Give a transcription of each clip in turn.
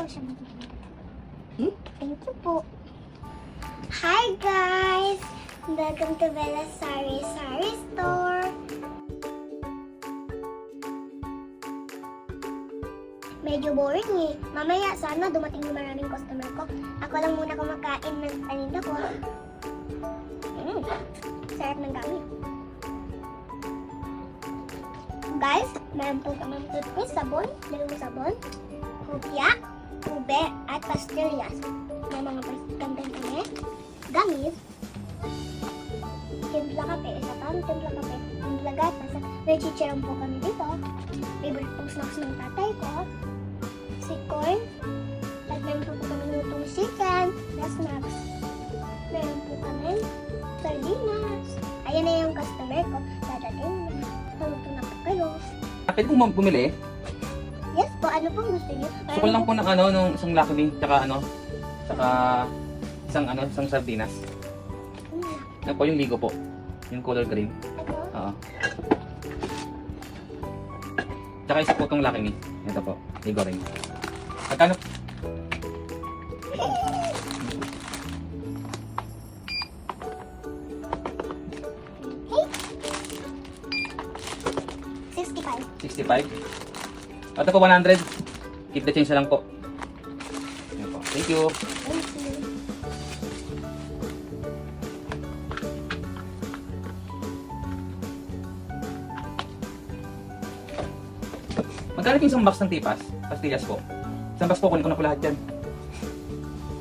siya. Thank you po. Hi guys! Welcome to Bella's Sari Sari Store. Medyo boring eh. Mamaya sana dumating yung maraming customer ko. Ako lang muna kumakain ng paninda ko. Sarap ng gamit. Guys, meron po kami toothpaste, sabon, dalawang sabon, hupya, ube, at pastillas. May mga pagkantan kami, gamis, timpla kape, isa pang timpla kape, timpla gatas, may chicharon po kami dito, favorite pong snacks ng tatay ko, sweet corn, at meron po kami lutong chicken, na snacks. Meron po kami sardinas. Ayan na yung customer ko, dadating na. Maluto na po kayo. Pwede po bumili? Yes po, ano pong gusto niyo? Sukol lang po ng ano, nung isang Lucky Me, tsaka isang sardinas. Ano po, yung ligo po. Yung color green. Ito? Oo. Tsaka isa po itong Lucky Me. Ito po, ligo rin. Magkano? $65. 65. Ito po 100. Keep the change na lang po. Ayan po. Thank you. Thank you. Magkano yung isang box ng tipas? Pastillas po. Isang box po, kunin ko na po lahat yan.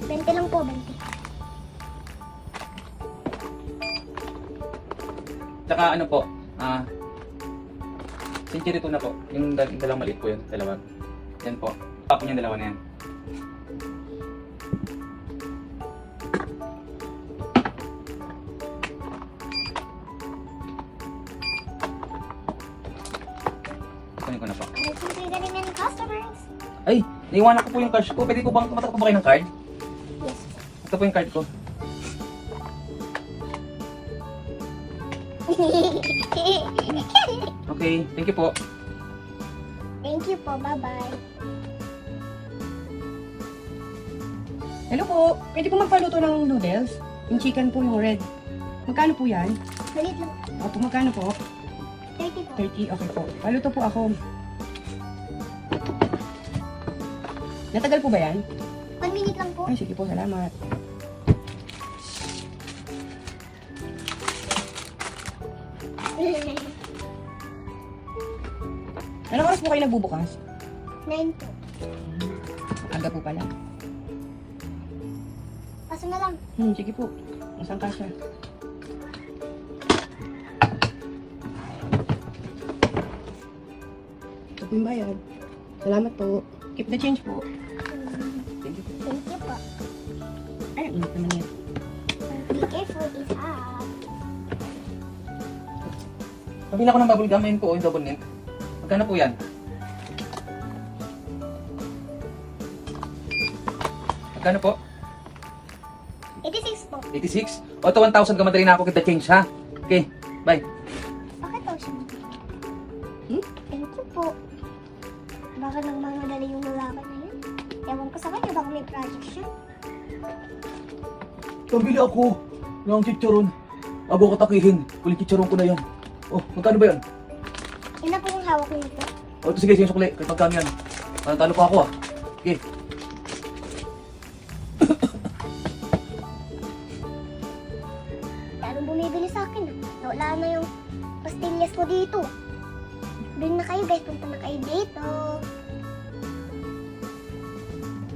20 lang po, 20. Tsaka ano po, century po na po. Yung dalawang maliit po yun, dalawa. Yan po. Tapon yung dalawa na yan. Kunin ko na po. Simple galing ng customers. Ay, naiwanan ko po yung cash ko. Pwede po bang tumatak po ba kayo ng card? Yes. Ito po yung card ko. Okay, thank you po. Thank you po, bye-bye. Hello po, pwede po magpaluto ng noodles? Yung chicken po, yung red. Magkano po yan? Malit lang. Opo, magkano po? 30 po. 30, okay po. Paluto po ako. Natagal po ba yan? 1 minute lang po. Ay, sige po, salamat. Anong oras po kayo nagbubukas? 9 po. Aga po pala. Paso na lang. Sige po. Masang kasya. Ito po yung bayad. Salamat po. Keep the change po. Thank you. Thank you po. Ay, ang init naman yan. Be careful, it's up. Pabila ko ng bubble gum, ayun po, yung double mint. Magkano po yan? Magkano po? 86 po. 86? O, ito 1,000 ka madali na ako kita change, ha? Okay, bye. Bakit daw siya? Thank you po. Baka nang mga dali yung lalaki na yun. Ewan ko sa kanya, baka may project siya. Pabili ako ng chicharon. Bago ko takihin, kulit chicharon ko na yan. Oh, magkano ba yan? Yun na po yung hawak ko nito. O, ito sige, sige sukli. Kahit magkano yan. Talo pa ako, ah. Okay. Anong bumibili sa akin? Wala na yung pastillas ko dito. Doon na kayo guys, punta na kayo dito.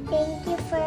Thank you for